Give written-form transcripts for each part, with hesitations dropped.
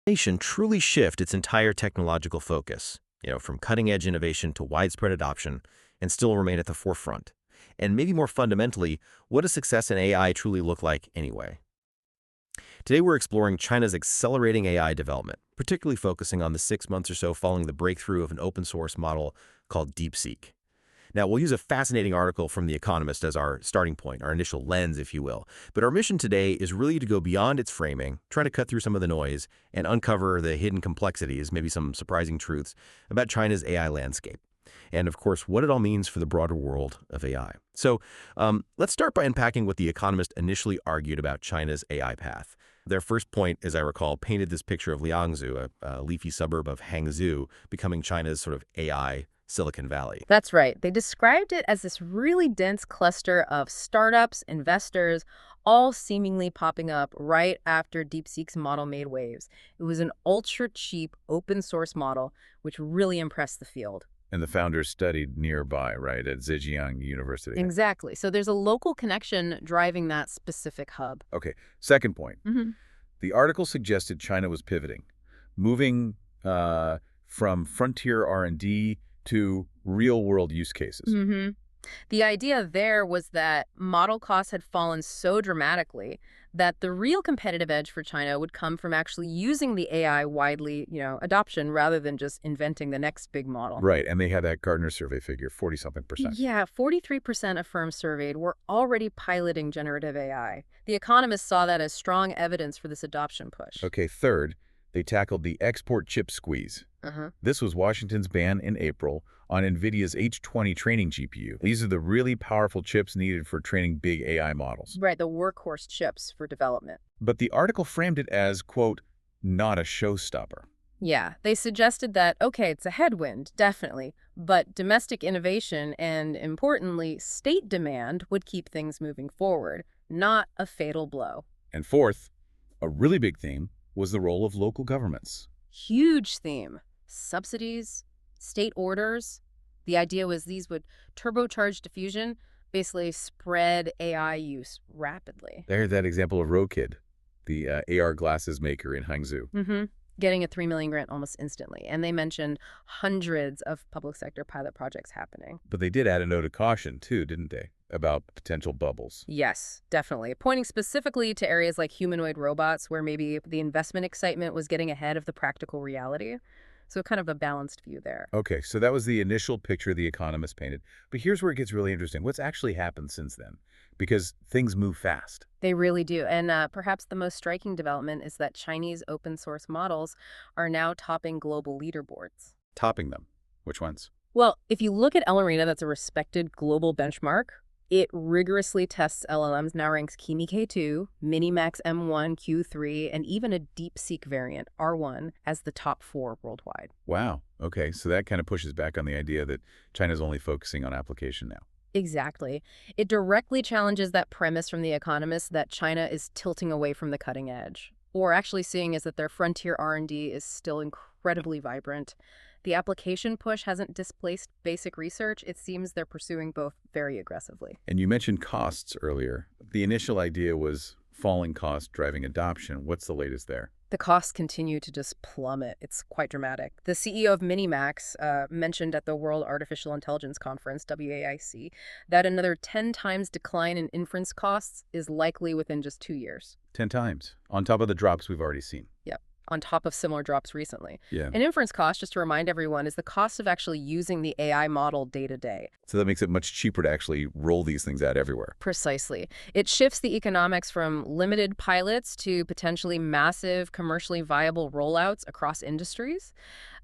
nation truly shift its entire technological focus, from cutting-edge innovation to widespread adoption, and still remain at the forefront? And maybe more fundamentally, what does success in AI truly look like anyway? Today we're exploring China's accelerating AI development, particularly focusing on the 6 months or so following the breakthrough of an open-source model called DeepSeek. Now, we'll use a fascinating article from The Economist as our starting point, our initial lens, if you will. But our mission today is really to go beyond its framing, try to cut through some of the noise, and uncover the hidden complexities, maybe some surprising truths, about China's AI landscape. And, of course, what it all means for the broader world of AI. So let's start by unpacking what The Economist initially argued about China's AI path. Their first point, as I recall, painted this picture of Liangzhou, a leafy suburb of Hangzhou, becoming China's sort of AI Silicon Valley. That's right. They described it as this really dense cluster of startups, investors, all seemingly popping up right after DeepSeek's model made waves. It was an ultra-cheap open-source model, which really impressed the field. And the founders studied nearby, right, at Zhejiang University. Exactly. So there's a local connection driving that specific hub. Okay, second point. Mm-hmm. The article suggested China was pivoting, moving from frontier R&D to real-world use cases. Mm-hmm. The idea there was that model costs had fallen so dramatically that the real competitive edge for China would come from actually using the AI widely, adoption rather than just inventing the next big model. Right, and they had that Gartner survey figure, 40-something%. Yeah, 43% of firms surveyed were already piloting generative AI. The Economist saw that as strong evidence for this adoption push. Okay, third, they tackled the export chip squeeze. This was Washington's ban in April on NVIDIA's H20 training GPU. These are the really powerful chips needed for training big AI models. Right, the workhorse chips for development. But the article framed it as, quote, not a showstopper. Yeah, they suggested that, okay, it's a headwind, definitely, but domestic innovation and, importantly, state demand would keep things moving forward, not a fatal blow. And fourth, a really big theme was the role of local governments. Huge theme. Subsidies, state orders. The idea was these would turbocharge diffusion, basically spread AI use rapidly. There's that example of Rokid, the AR glasses maker in Hangzhou. Getting a $3 million grant almost instantly. And they mentioned hundreds of public sector pilot projects happening. But they did add a note of caution, too, didn't they? About potential bubbles. Yes, definitely. Pointing specifically to areas like humanoid robots, where maybe the investment excitement was getting ahead of the practical reality. So kind of a balanced view there. Okay, so that was the initial picture The Economist painted. But here's where it gets really interesting. What's actually happened since then? Because things move fast. They really do. And perhaps the most striking development is that Chinese open source models are now topping global leaderboards. Topping them? Which ones? Well, if you look at LLarena, that's a respected global benchmark. It rigorously tests LLMs, now ranks Kimi K2, Minimax M1, Q3, and even a DeepSeek variant, R1, as the top 4 worldwide. Wow. Okay, so that kind of pushes back on the idea that China's only focusing on application now. Exactly. It directly challenges that premise from The Economist that China is tilting away from the cutting edge. Or actually seeing is that their frontier R&D is still incredibly vibrant. The application push hasn't displaced basic research. It seems they're pursuing both very aggressively. And you mentioned costs earlier. The initial idea was falling costs driving adoption. What's the latest there? The costs continue to just plummet. It's quite dramatic. The CEO of Minimax mentioned at the World Artificial Intelligence Conference, WAIC, that another 10 times decline in inference costs is likely within just 2 years. 10 times, on top of the drops we've already seen. Yep. On top of similar drops recently. Yeah. An inference cost, just to remind everyone, is the cost of actually using the AI model day to day. So that makes it much cheaper to actually roll these things out everywhere. Precisely. It shifts the economics from limited pilots to potentially massive, commercially viable rollouts across industries.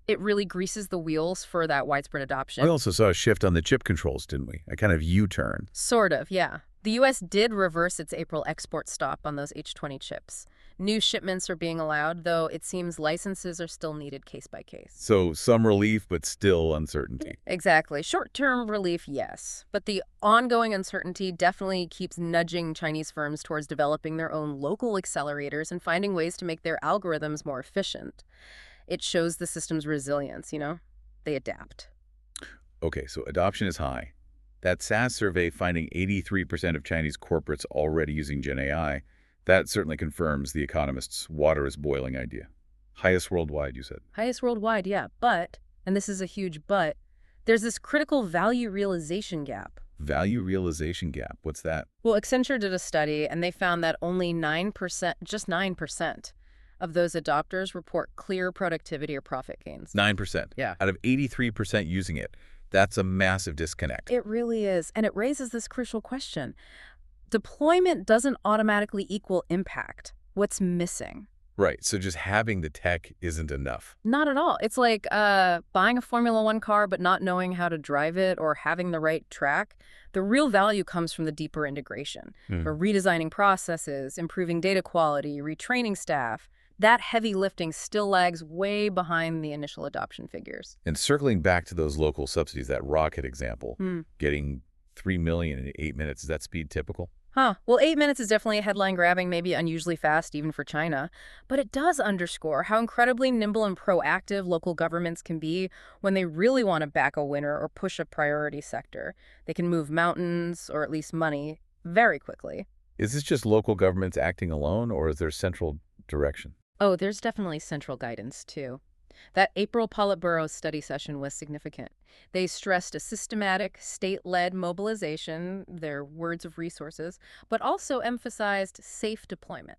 It really greases the wheels for that widespread adoption. We also saw a shift on the chip controls, didn't we? A kind of U-turn. Sort of, yeah. The U.S. did reverse its April export stop on those H20 chips. New shipments are being allowed, though it seems licenses are still needed case by case. So some relief, but still uncertainty. Exactly. Short-term relief, yes. But the ongoing uncertainty definitely keeps nudging Chinese firms towards developing their own local accelerators and finding ways to make their algorithms more efficient. It shows the system's resilience, They adapt. Okay, so adoption is high. That SAS survey finding 83% of Chinese corporates already using Gen AI, that certainly confirms The Economist's water is boiling idea. Highest worldwide, you said. Highest worldwide, yeah. But, and this is a huge but, there's this critical value realization gap. Value realization gap. What's that? Well, Accenture did a study, and they found that only 9%, just 9%, of those adopters report clear productivity or profit gains. 9%. Yeah. Out of 83% using it. That's a massive disconnect. It really is. And it raises this crucial question. Deployment doesn't automatically equal impact. What's missing? Right. So just having the tech isn't enough. Not at all. It's like buying a Formula One car but not knowing how to drive it or having the right track. The real value comes from the deeper integration. For redesigning processes, improving data quality, retraining staff. That heavy lifting still lags way behind the initial adoption figures. And circling back to those local subsidies, that rocket example, getting 3 million in 8 minutes, is that speed typical? Well, 8 minutes is definitely a headline-grabbing, maybe unusually fast even for China. But it does underscore how incredibly nimble and proactive local governments can be when they really want to back a winner or push a priority sector. They can move mountains, or at least money, very quickly. Is this just local governments acting alone, or is there central direction? Oh, there's definitely central guidance, too. That April Politburo study session was significant. They stressed a systematic, state-led mobilization, their words of resources, but also emphasized safe deployment.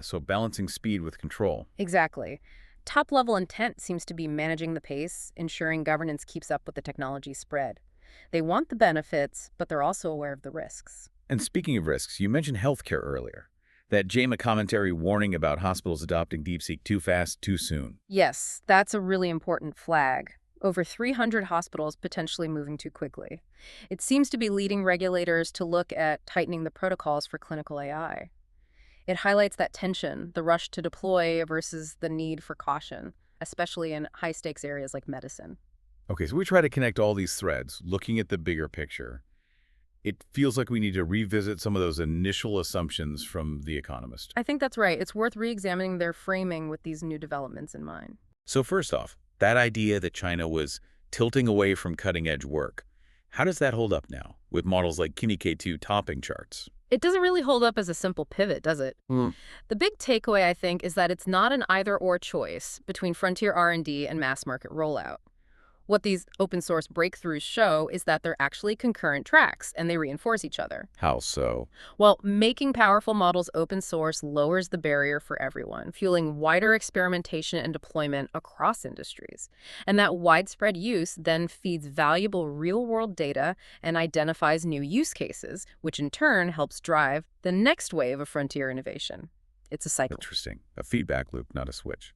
So balancing speed with control. Exactly. Top-level intent seems to be managing the pace, ensuring governance keeps up with the technology spread. They want the benefits, but they're also aware of the risks. And speaking of risks, you mentioned healthcare earlier. That JAMA commentary warning about hospitals adopting DeepSeek too fast, too soon. Yes, that's a really important flag. Over 300 hospitals potentially moving too quickly. It seems to be leading regulators to look at tightening the protocols for clinical AI. It highlights that tension, the rush to deploy versus the need for caution, especially in high-stakes areas like medicine. Okay, so we try to connect all these threads, looking at the bigger picture. It feels like we need to revisit some of those initial assumptions from The Economist. I think that's right. It's worth re-examining their framing with these new developments in mind. So first off, that idea that China was tilting away from cutting-edge work, how does that hold up now, with models like Kimi K2 topping charts? It doesn't really hold up as a simple pivot, does it? The big takeaway, I think, is that it's not an either-or choice between frontier R&D and mass-market rollout. What these open-source breakthroughs show is that they're actually concurrent tracks, and they reinforce each other. How so? Well, making powerful models open source lowers the barrier for everyone, fueling wider experimentation and deployment across industries. And that widespread use then feeds valuable real-world data and identifies new use cases, which in turn helps drive the next wave of frontier innovation. It's a cycle. Interesting. A feedback loop, not a switch.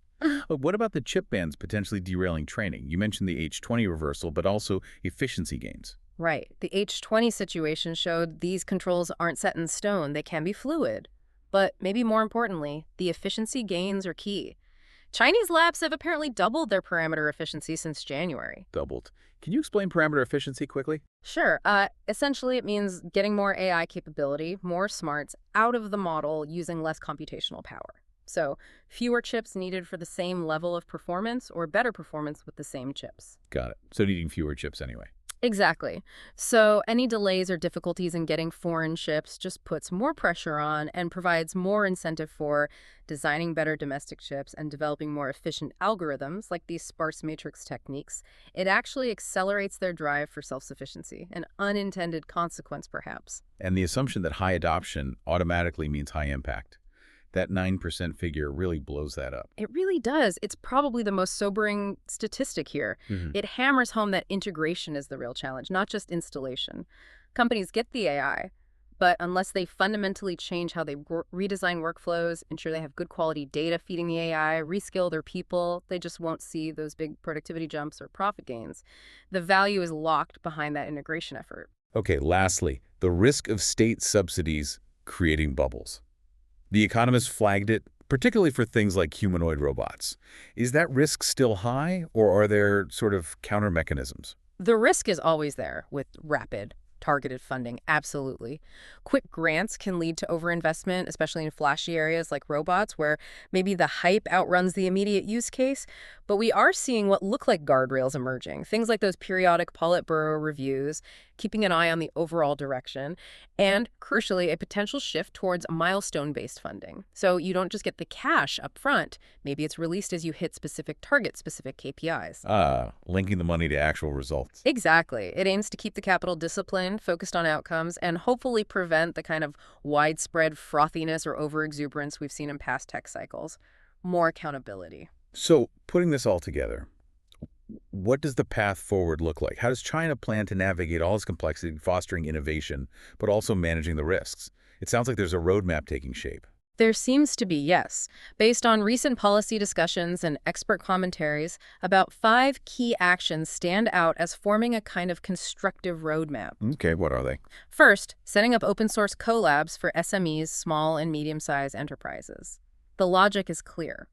But what about the chip bans potentially derailing training? You mentioned the H20 reversal, but also efficiency gains. Right. The H20 situation showed these controls aren't set in stone. They can be fluid. But maybe more importantly, the efficiency gains are key. Chinese labs have apparently doubled their parameter efficiency since January. Doubled. Can you explain parameter efficiency quickly? Sure. Essentially, it means getting more AI capability, more smarts, out of the model using less computational power. So fewer chips needed for the same level of performance or better performance with the same chips. Got it. So needing fewer chips anyway. Exactly. So any delays or difficulties in getting foreign chips just puts more pressure on and provides more incentive for designing better domestic chips and developing more efficient algorithms like these sparse matrix techniques. It actually accelerates their drive for self-sufficiency, an unintended consequence perhaps. And the assumption that high adoption automatically means high impact. That 9% figure really blows that up. It really does. It's probably the most sobering statistic here. It hammers home that integration is the real challenge, not just installation. Companies get the AI, but unless they fundamentally change how they redesign workflows, ensure they have good quality data feeding the AI, reskill their people, they just won't see those big productivity jumps or profit gains. The value is locked behind that integration effort. Okay, lastly, the risk of state subsidies creating bubbles. The Economist flagged it, particularly for things like humanoid robots. Is that risk still high, or are there sort of counter mechanisms? The risk is always there with rapid, Targeted funding, absolutely. Quick grants can lead to overinvestment, especially in flashy areas like robots, where maybe the hype outruns the immediate use case. But we are seeing what look like guardrails emerging, things like those periodic Politburo reviews, keeping an eye on the overall direction, and, crucially, a potential shift towards milestone-based funding. So you don't just get the cash up front. Maybe it's released as you hit specific targets, specific KPIs. Linking the money to actual results. Exactly. It aims to keep the capital disciplined, focused on outcomes, and hopefully prevent the kind of widespread frothiness or overexuberance we've seen in past tech cycles. More accountability. So, putting this all together, what does the path forward look like? How does China plan to navigate all this complexity, fostering innovation, but also managing the risks? It sounds like there's a roadmap taking shape. There seems to be, yes. Based on recent policy discussions and expert commentaries, about 5 key actions stand out as forming a kind of constructive roadmap. Okay, what are they? First, setting up open source collabs for SMEs, small and medium-sized enterprises. The logic is clear.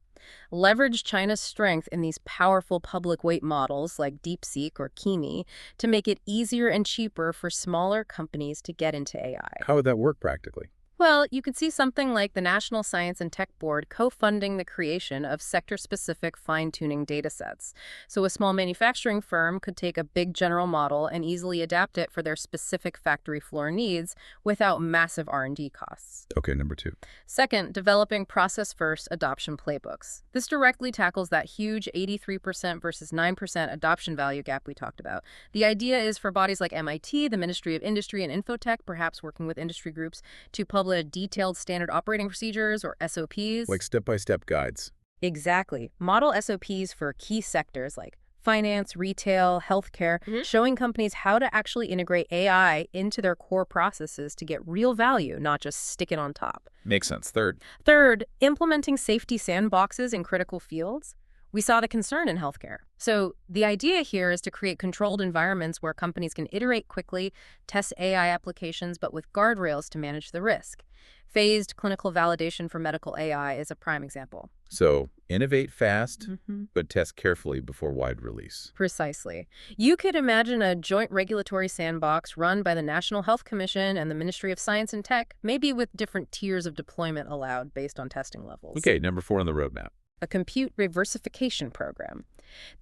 Leverage China's strength in these powerful public weight models like DeepSeek or Kimi to make it easier and cheaper for smaller companies to get into AI. How would that work practically? Well, you could see something like the National Science and Tech Board co-funding the creation of sector-specific fine-tuning datasets. So a small manufacturing firm could take a big general model and easily adapt it for their specific factory floor needs without massive R&D costs. Okay, number 2. Second, developing process-first adoption playbooks. This directly tackles that huge 83% versus 9% adoption value gap we talked about. The idea is for bodies like MIT, the Ministry of Industry and Infotech, perhaps working with industry groups, to publish detailed standard operating procedures, or SOPs. Like step-by-step guides. Exactly. Model SOPs for key sectors like finance, retail, healthcare, showing companies how to actually integrate AI into their core processes to get real value, not just stick it on top. Makes sense. Third, implementing safety sandboxes in critical fields. We saw the concern in healthcare. So the idea here is to create controlled environments where companies can iterate quickly, test AI applications, but with guardrails to manage the risk. Phased clinical validation for medical AI is a prime example. So, innovate fast, but test carefully before wide release. Precisely. You could imagine a joint regulatory sandbox run by the National Health Commission and the Ministry of Science and Tech, maybe with different tiers of deployment allowed based on testing levels. Okay, number 4 on the roadmap. A compute reversification program.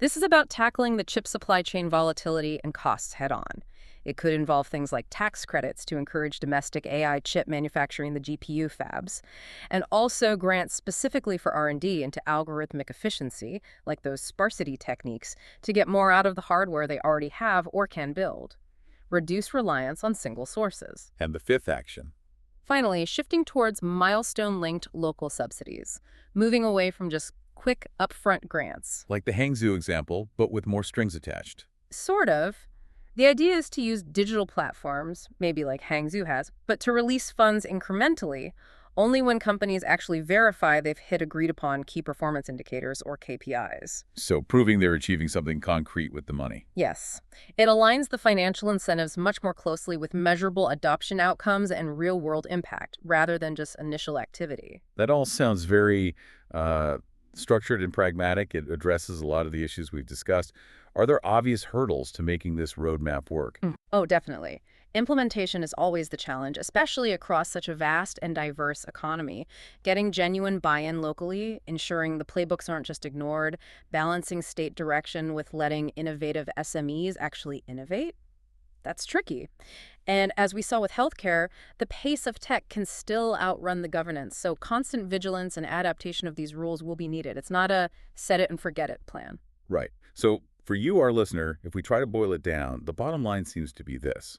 This is about tackling the chip supply chain volatility and costs head-on. It could involve things like tax credits to encourage domestic AI chip manufacturing, the GPU fabs, and also grants specifically for R&D into algorithmic efficiency, like those sparsity techniques, to get more out of the hardware they already have or can build. Reduce reliance on single sources. And the 5th action. Finally, shifting towards milestone-linked local subsidies, moving away from just quick upfront grants. Like the Hangzhou example, but with more strings attached. Sort of. The idea is to use digital platforms, maybe like Hangzhou has, but to release funds incrementally, only when companies actually verify they've hit agreed-upon key performance indicators, or KPIs. So proving they're achieving something concrete with the money. Yes. It aligns the financial incentives much more closely with measurable adoption outcomes and real-world impact, rather than just initial activity. That all sounds very structured and pragmatic. It addresses a lot of the issues we've discussed. Are there obvious hurdles to making this roadmap work? Oh, definitely. Implementation is always the challenge, especially across such a vast and diverse economy. Getting genuine buy-in locally, ensuring the playbooks aren't just ignored, balancing state direction with letting innovative SMEs actually innovate, that's tricky. And as we saw with healthcare, the pace of tech can still outrun the governance, so constant vigilance and adaptation of these rules will be needed. It's not a set-it-and-forget-it plan. Right. So for you, our listener, if we try to boil it down, the bottom line seems to be this.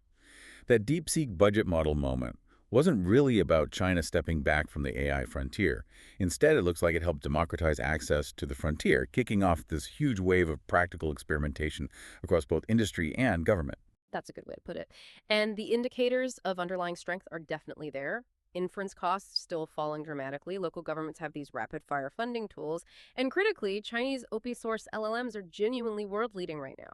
That DeepSeek budget model moment wasn't really about China stepping back from the AI frontier. Instead, it looks like it helped democratize access to the frontier, kicking off this huge wave of practical experimentation across both industry and government. That's a good way to put it. And the indicators of underlying strength are definitely there. Inference costs still falling dramatically. Local governments have these rapid-fire funding tools. And critically, Chinese open-source LLMs are genuinely world-leading right now.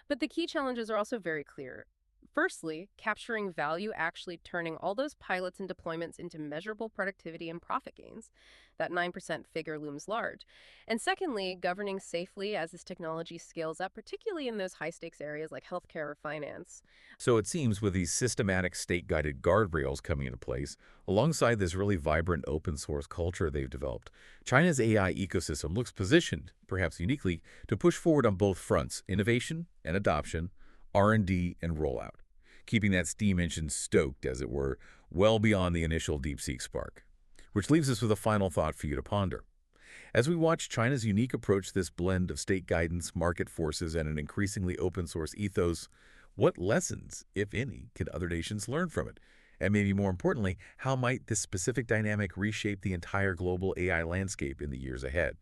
But the key challenges are also very clear. Firstly, capturing value, actually turning all those pilots and deployments into measurable productivity and profit gains. That 9% figure looms large. And secondly, governing safely as this technology scales up, particularly in those high-stakes areas like healthcare or finance. So it seems with these systematic state-guided guardrails coming into place, alongside this really vibrant open-source culture they've developed, China's AI ecosystem looks positioned, perhaps uniquely, to push forward on both fronts, innovation and adoption, R&D and rollout, keeping that steam engine stoked, as it were, well beyond the initial DeepSeek spark. Which leaves us with a final thought for you to ponder. As we watch China's unique approach to this blend of state guidance, market forces, and an increasingly open-source ethos, what lessons, if any, can other nations learn from it? And maybe more importantly, how might this specific dynamic reshape the entire global AI landscape in the years ahead?